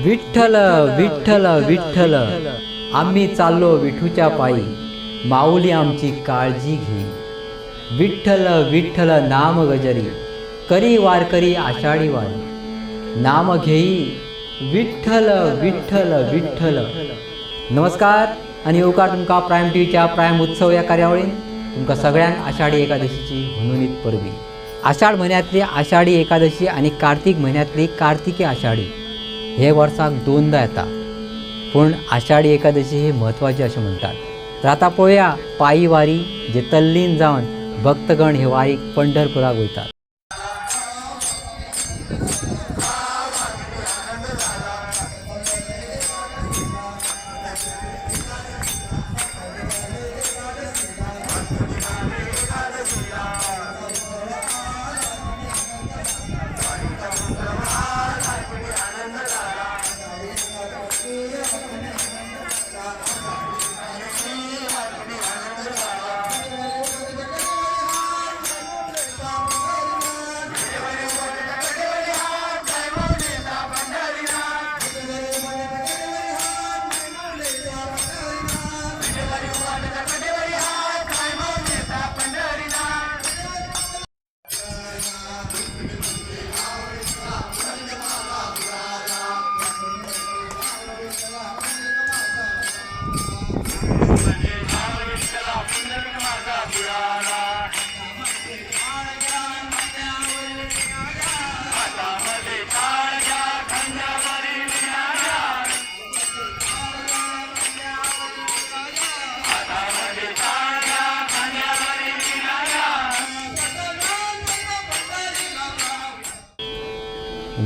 विठ्ठल विठ्ठल विठ्ठल आम्ही चाललो विठूच्या पायी, माऊली आमची काळजी घे। विठ्ठल विठ्ठल नाम गजरी, करी वारकरी आषाढी वारी, नाम घेई विठ्ठल विठ्ठल विठ्ठल। नमस्कार आणि येवकार तुमका प्राइम टीव्हीच्या प्राइम उत्सव या कार्यावळीन तुमका सगळ्यांक आषाढी एकादशीची हुनुनीत परबी। आषाढ महिन्यातली आषाढी एकादशी आणि कार्तिक महिन्यातली कार्तिकी आषाढी हे वर्साक दोनदा येता, पण आषाढी एकादशी हे महत्त्वाचे असे म्हणतात। तर आता पळोवया पायी वारी जे तल्लीन जावन भक्तगण हे वारीक पंढरपुराक वयतात।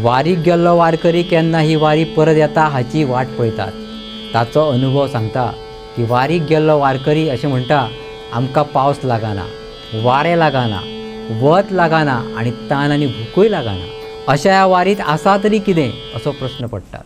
वारीक गेल्लो वारकरी केन्ना ही वारी परत येता हाची वाट पळयतात। ताचो अनुभव सांगता की वारीक गेल्लो वारकरी अशें म्हणटा, आमकां पावस लागना, वारें लागना, वत लागना आनी तान आनी भूकूय लागना। अशा ह्या वारीत आसा तरी कितें असो प्रश्न पडटा।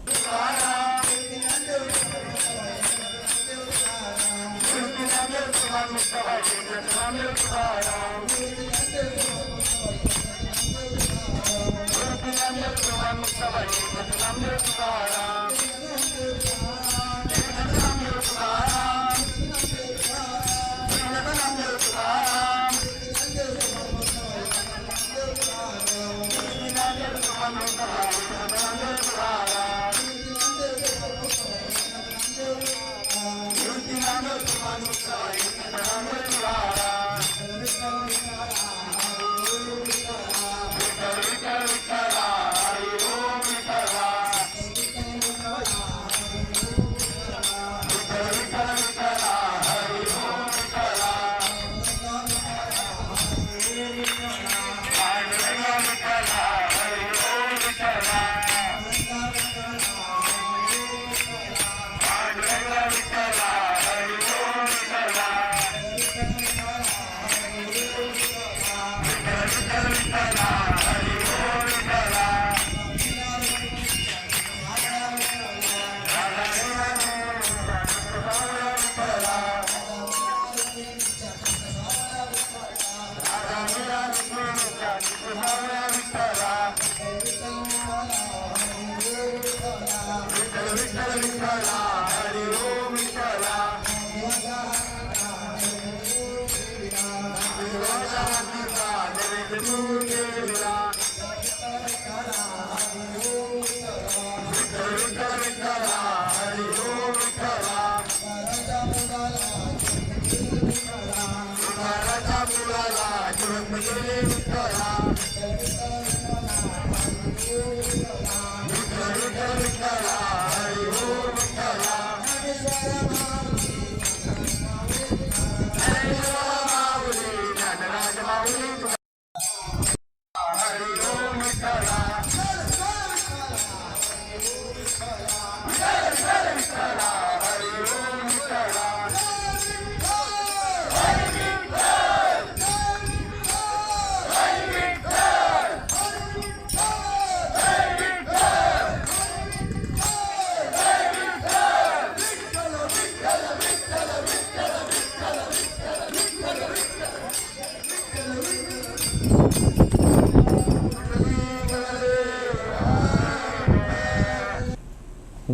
Hey!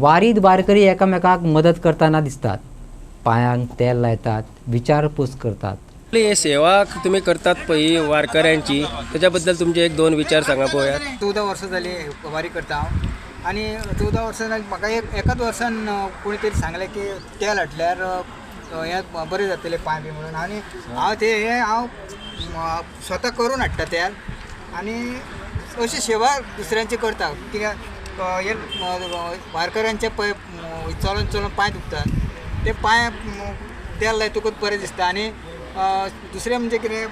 वारीत वारकरी एकामेकाक मदत करताना दिसतात. पायांक तेल लायतात, विचारपूस करतात. हे सेवा तुम्ही करतात पळय वारकऱ्यांची, त्याच्याबद्दल तुमचे एक दोन विचार सांगा पळोवयात. 14 वर्सां जाली वारी करता हांव. आनी 14 वर्सां म्हाका एकाच वर्सान कोणी तरी सांगलें की तेल हाडल्यार हें बरें जातलें पांय बी म्हणून. आनी हांव स्वता करून हाडटा तेल आनी अशी सेवा दुसऱ्यांची करता. कित्याक हे वारकऱ्यांचे पळय चलून चलून पांय दुखतात, ते पांय तेल लायतकूच बरें दिसता. आनी दुसरें म्हणजे कितें,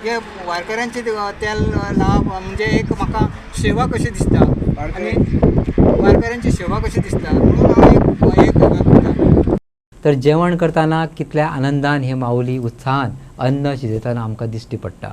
हे वारकऱ्यांचे तेल लावप म्हणजे एक म्हाका सेवा कशी दिसता आनी वारकऱ्यांची सेवा कशी दिसता म्हणून हांव एक करता. तर जेवण करताना कितल्या आनंदान हे माऊली उत्साहान अन्न शिजयताना आमकां दिश्टी पडटा.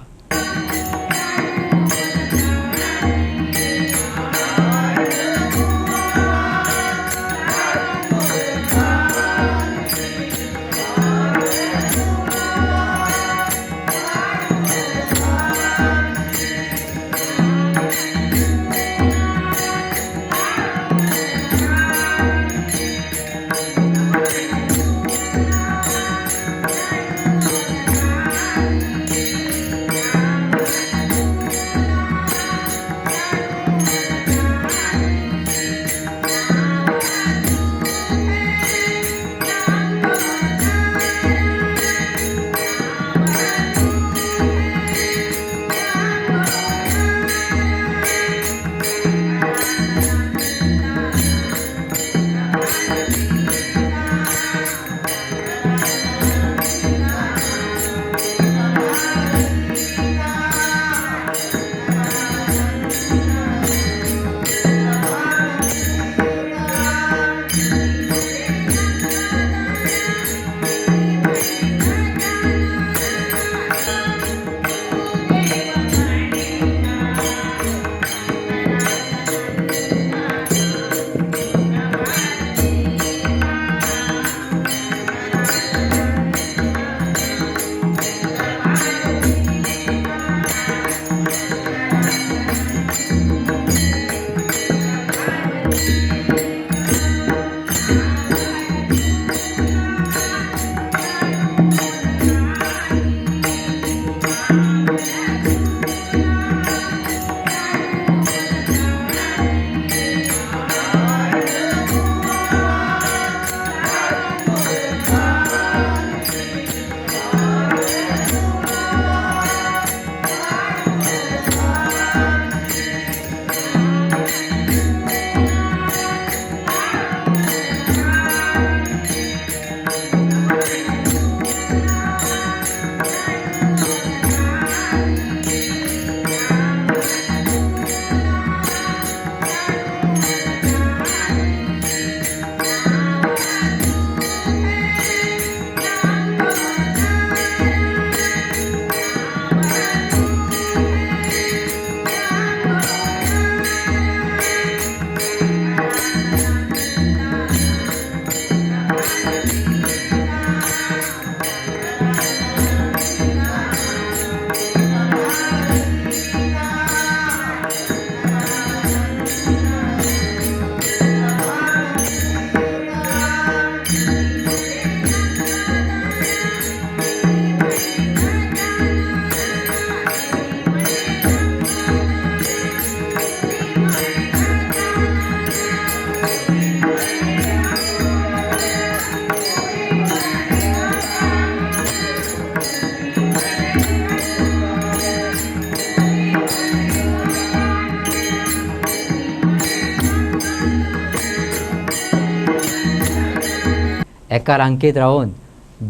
एका रांकेत रावन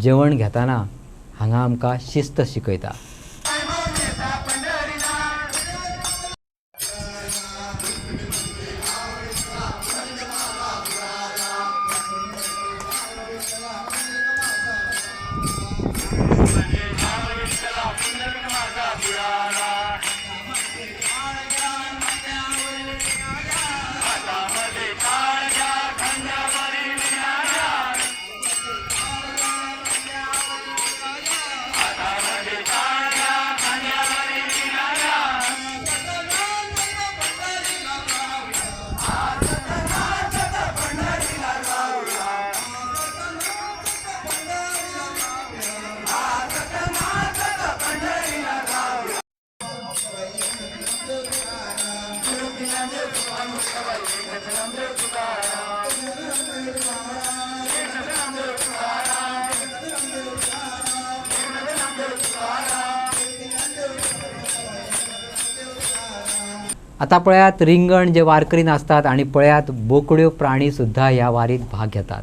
जेवण घेताना हांगा आमकां शिस्त शिकयता. आता पळयात रिंगण जे वारकरी नाचतात आणि पळयात बोकड्यो प्राणीसुद्धा या वारीत भाग घेतात.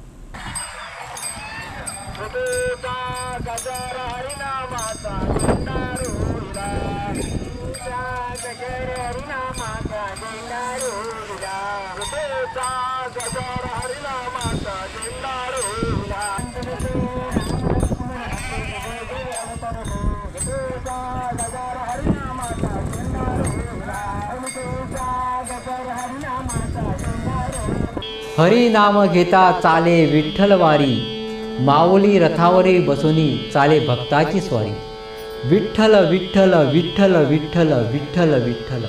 हरी नाम घेता चाले विठ्ठलवारी, माऊली रथावरी बसुनी चाले भक्ताची स्वारी. विठ्ठल विठ्ठल विठ्ठल विठ्ठल विठ्ठल विठ्ठल.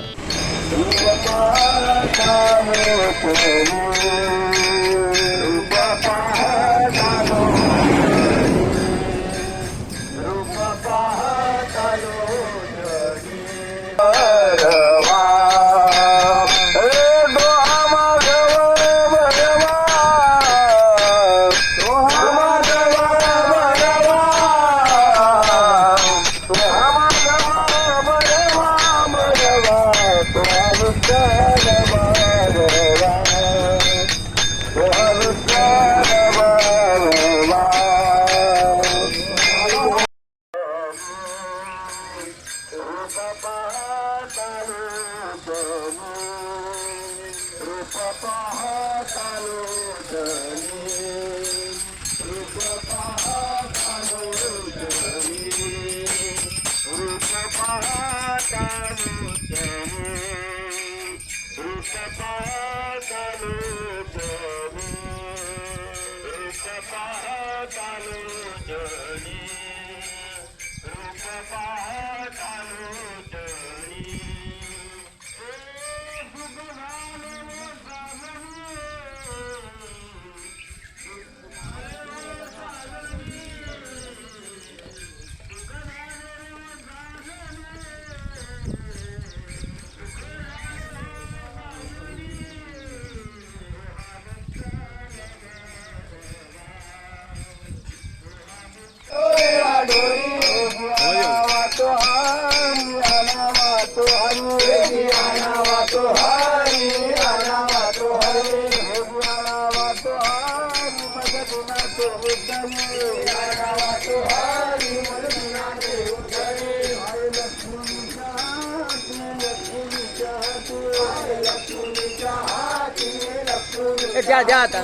द्या आता.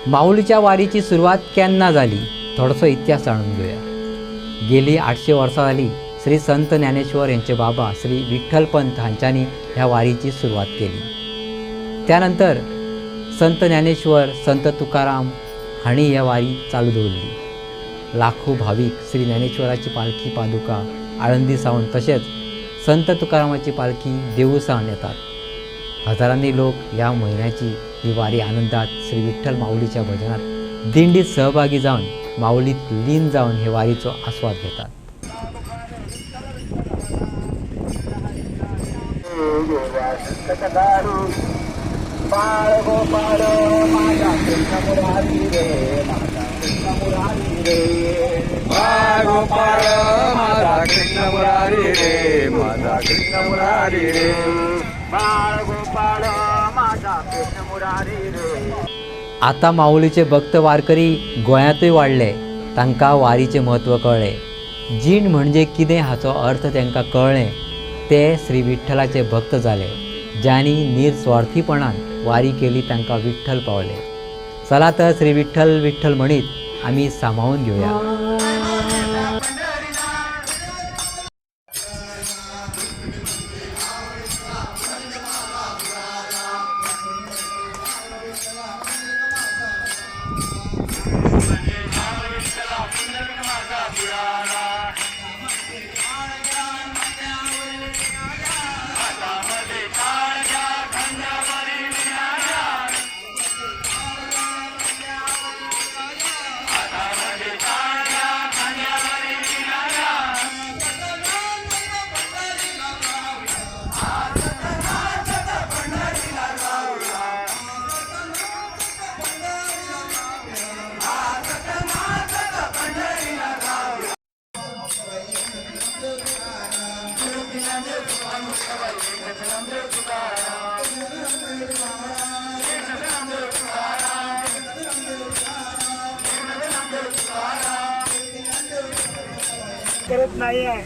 माऊलीच्या वारीची सुरुवात केन्ना झाली थोडंसं इतिहास जाणून घेऊया. गेली 800 वर्सां जाली श्री संत ज्ञानेश्वर यांचे बाबा श्री विठ्ठलपंत हांच्यांनी ह्या वारीची सुरुवात केली. त्यानंतर संत ज्ञानेश्वर संत तुकाराम हांणी ह्या वारी चालू दवरली. लाखो भाविक श्री ज्ञानेश्वराची पालखी पादुका आळंदी सावन तसेच संत तुकारामाची पालखी देवूसावन येतात. हजारांनी लोक ह्या महिन्याची ही वारी आनंदात श्री विठ्ठल माऊलीच्या भजनात दिंडीत सहभागी जाऊन माऊलीत लीन जाऊन हे वारीचो आस्वाद घेतात. आता माऊलीचे भक्त वारकरी गोंयांतूय वाडले. तांकां वारीचे महत्व कळ्ळे. जीण म्हणजे कितें हाचो अर्थ तांकां कळ्ळें. ते श्री विठ्ठलाचे भक्त जाले. ज्यांनी निरस्वार्थीपणान वारी केली तांकां विठ्ठल पावले. चला तर श्री विठ्ठल विठ्ठल म्हणीत आमी सांभाळून घेवया. करत नाही आहे,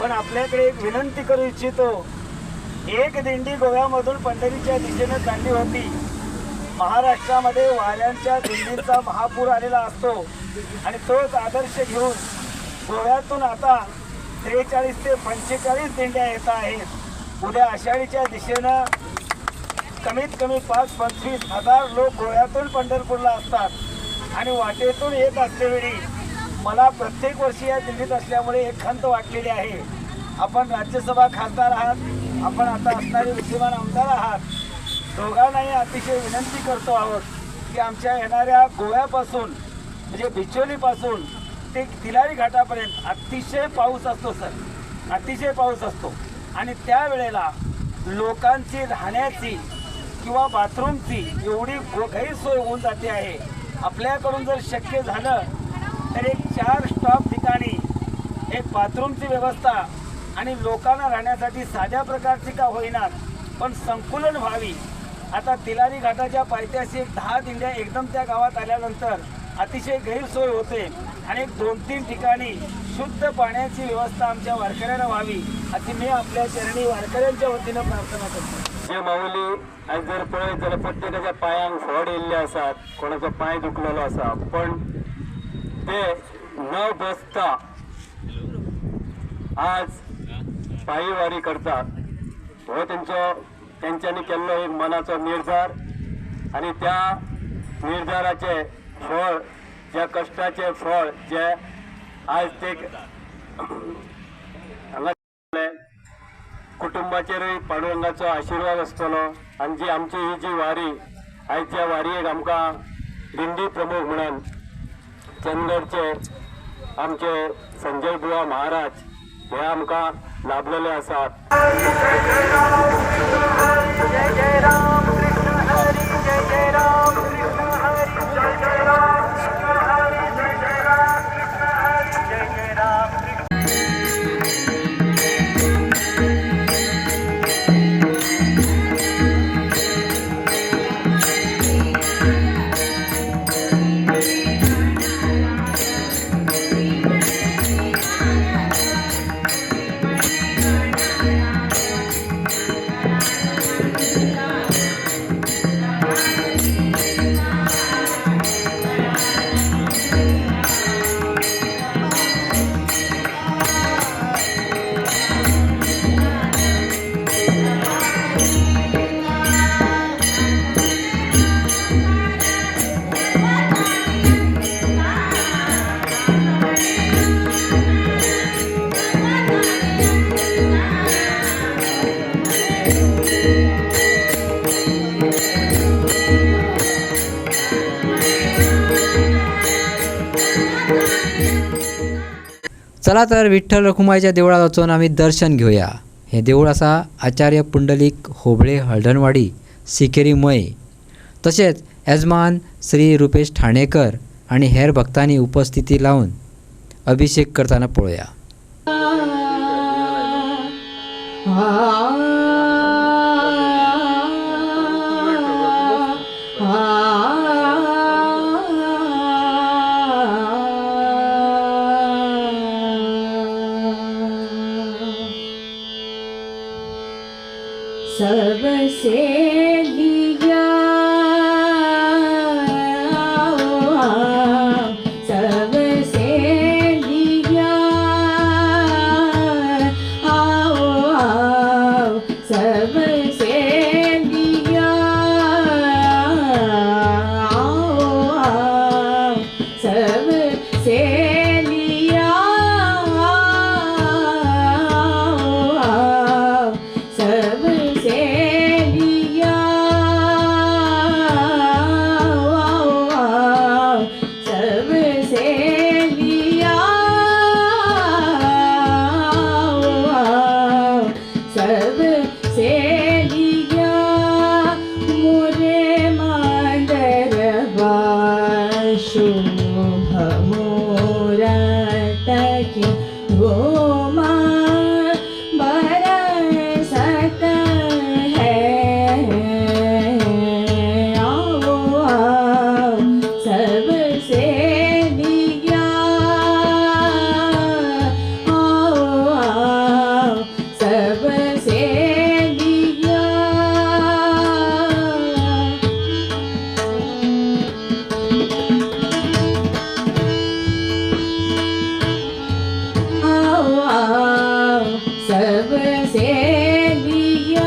पण आपल्याकडे एक विनंती करू इच्छितो. एक दिंडी गोव्यामधून पंढरीच्या दिशेने चालली होती. महाराष्ट्रामध्ये वाऱ्यांच्या दिंडींचा महापूर आलेला असतो आणि तोच आदर्श घेऊन गोव्यातून आता 43 ते 45 दिंड्या येत आहेत. उद्या आषाढीच्या दिशेनं कमीत कमी 5-25 हजार लोक गोव्यातून पंढरपूरला असतात आणि वाटेतून येत असतेवेळी मला प्रत्येक वर्षी या दिल्लीत असल्यामुळे एक खंत वाटलेली आहे. आपण राज्यसभा खासदार आहात, आपण आता असणारे विद्यमान आमदार आहात. दोघांनाही अतिशय विनंती करतो आहोत की आमच्या येणाऱ्या गोव्यापासून म्हणजे बिचोलीपासून ते तिलारी घाटापर्यंत अतिशय पाऊस असतो सर, अतिशय पाऊस असतो आणि त्यावेळेला लोकांची राहण्याची किंवा बाथरूमची एवढी गैरसोय होऊन जाते आहे. आपल्याकडून जर शक्य झालं तर एक 4 स्टॉप ठिकाणी एक बाथरूमची व्यवस्था आणि लोकांना राहण्यासाठी साध्या प्रकारची का होईना पण संकुलन व्हावी. आता तिलारी घाटाच्या पायथ्याशी 10 दिंड्या एकदम त्या गावात आल्यानंतर अतिशय गैरसोय होते आणि 2-3 ठिकाणी शुद्ध पाण्याची व्यवस्था आमच्या वारकऱ्यांना व्हावी अशी मी आपल्या चरणी वारकऱ्यांच्या वतीनं प्रार्थना करतो. जे माऊली आज जर पळय जाल्यार प्रत्येकाच्या पायांक फोड येयल्ले आसात, कोणाचो पांय दुखलेलो आसा, पण ते न बसता आज पायी वारी करतात. हो त्यांच्यानी केल्लो एक मनाचो निर्धार आणि त्या निर्धाराचे फळ, ज्या कष्टाचे फळ जे आज ते हांगा कुटुंबाचेरूय पांडुरंगाचो आशिर्वाद आसतलो आणि जी आमची ही जी वारी आयज त्या वारयेक आमकां दिंडी प्रमुख म्हणून चंदगडचे आमचे संजय बुवा महाराज हे आमकां लाभलेले आसात. जय जय राम कृष्ण हरी, जय जय राम कृष्ण हरी, जय जय राम कृष्ण हरी, जय जय राम कृष्ण हरी, जय जय राम कृष्ण. चला तर विठ्ठल रखुमाईच्या देवळात वचून आम्ही दर्शन घेऊया. हे देऊळ आसा आचार्य पुंडलीक होबळे हळदणवाडी सिकेरी मय. तसेच यजमान श्री रुपेश ठाणेकर आणि हेर भक्तांनी उपस्थिती लावून अभिषेक करताना पळोवया. सबसे लिया सबसे लिया आओ आओ सबसे लिया आओ आओ सबसे लिया आओ आओ सबसे लिया सेलिया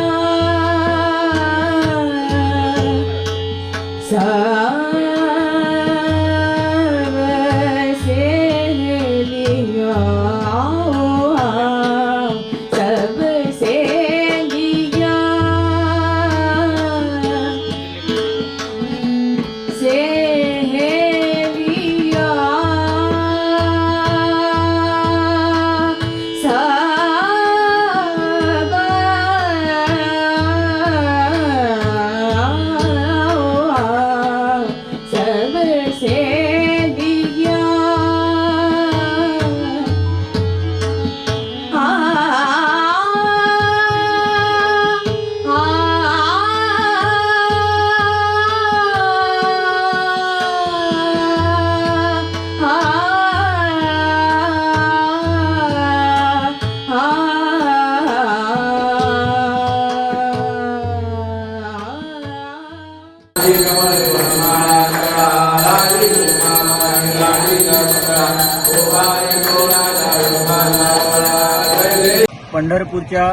पंढरपूरच्या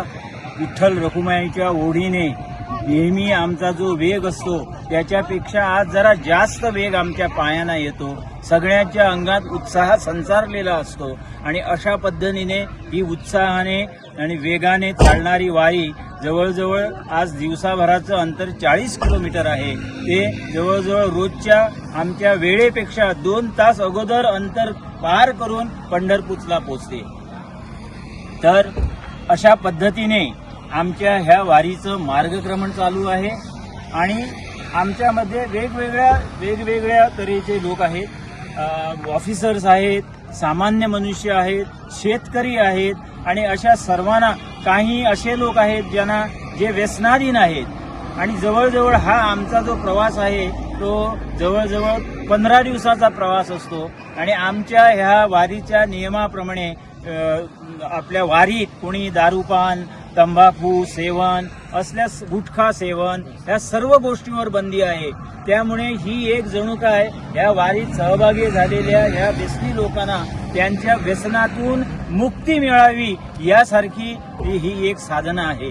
विठ्ठल रखुमाईच्या ओढीने नेहमी आमचा जो वेग असतो त्याच्यापेक्षा आज जरा जास्त वेग आमच्या पायांना येतो. सगळ्यांच्या अंगात उत्साह संचारलेला असतो आणि अशा पद्धतीने ही उत्साहाने आणि वेगाने चालणारी वारी जवळजवळ आज दिवसाभराचं अंतर 40 किलोमीटर आहे. ते जवळजवळ रोजच्या आमच्या वेळेपेक्षा 2 तास अगोदर अंतर पार करून पंढरपूरला पोचते. तर अशा पद्धतीने आमच्या ह्या वारीचं मार्गक्रमण चालू आहे आणि आमच्यामध्ये वेगवेगळ्या तऱ्हेचे लोक आहेत. ऑफिसर्स आहेत, सामान्य मनुष्य आहेत, शेतकरी आहेत आणि अशा सर्वांना काही असे लोक आहेत ज्यांना जे व्यसनाधीन आहेत आणि जवळजवळ हा आमचा जो प्रवास आहे तो जवळजवळ 15 दिवसाचा प्रवास असतो आणि आमच्या ह्या वारीच्या नियमाप्रमाणे आपल्या वारीत कोणी दारूपान, तंबाखू सेवन असल्या गुटखा सेवन या सर्व गोष्टींवर बंदी आहे. त्यामुळे ही एक जणू काय या वारीत सहभागी झालेल्या या व्यसनी लोकांना त्यांच्या व्यसनातून मुक्ती मिळावी यासारखी ही एक साधना आहे.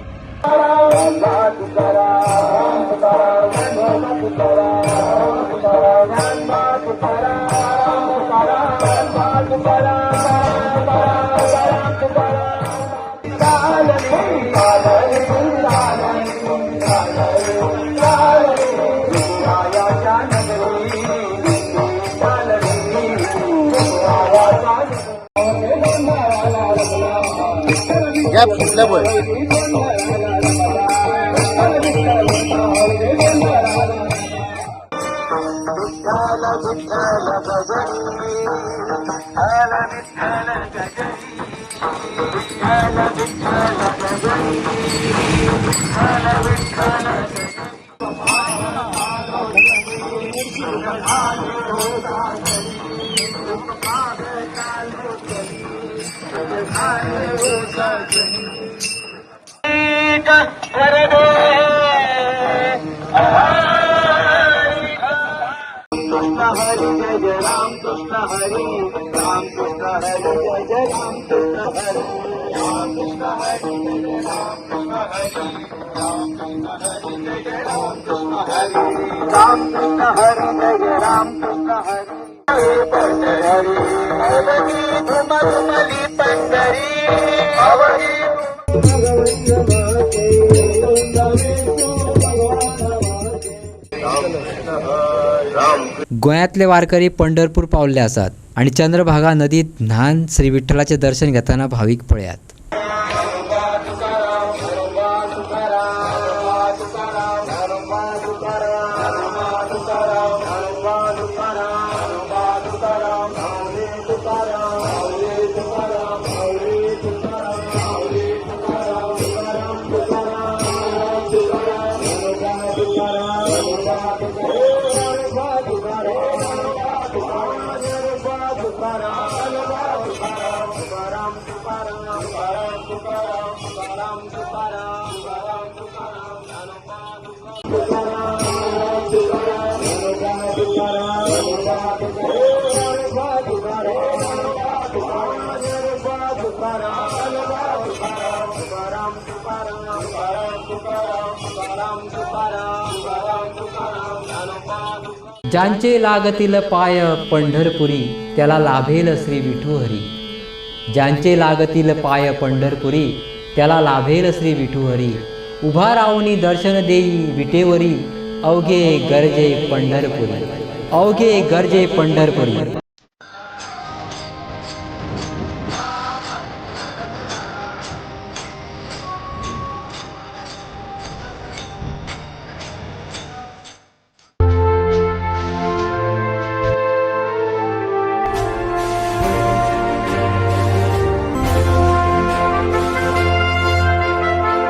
गोंयातले वारकरी पंढरपूर पावले असतात आणि चंद्रभागा नदीत न्हाण श्री विठ्ठलाचे दर्शन घेताना भाविक पळयात. तुकाराम ज्यांचे लागतील पाय पंढरपुरी त्याला लाभेल श्री विठू हरी. ज्यांचे लागतील पाय पंढरपुरी त्याला लाभेल श्री विठू हरी. उभा राहुनी दर्शन देई विटेवरी अवघे गरजे पंढरपुरी. अवघे गरजे पंढरपुरी.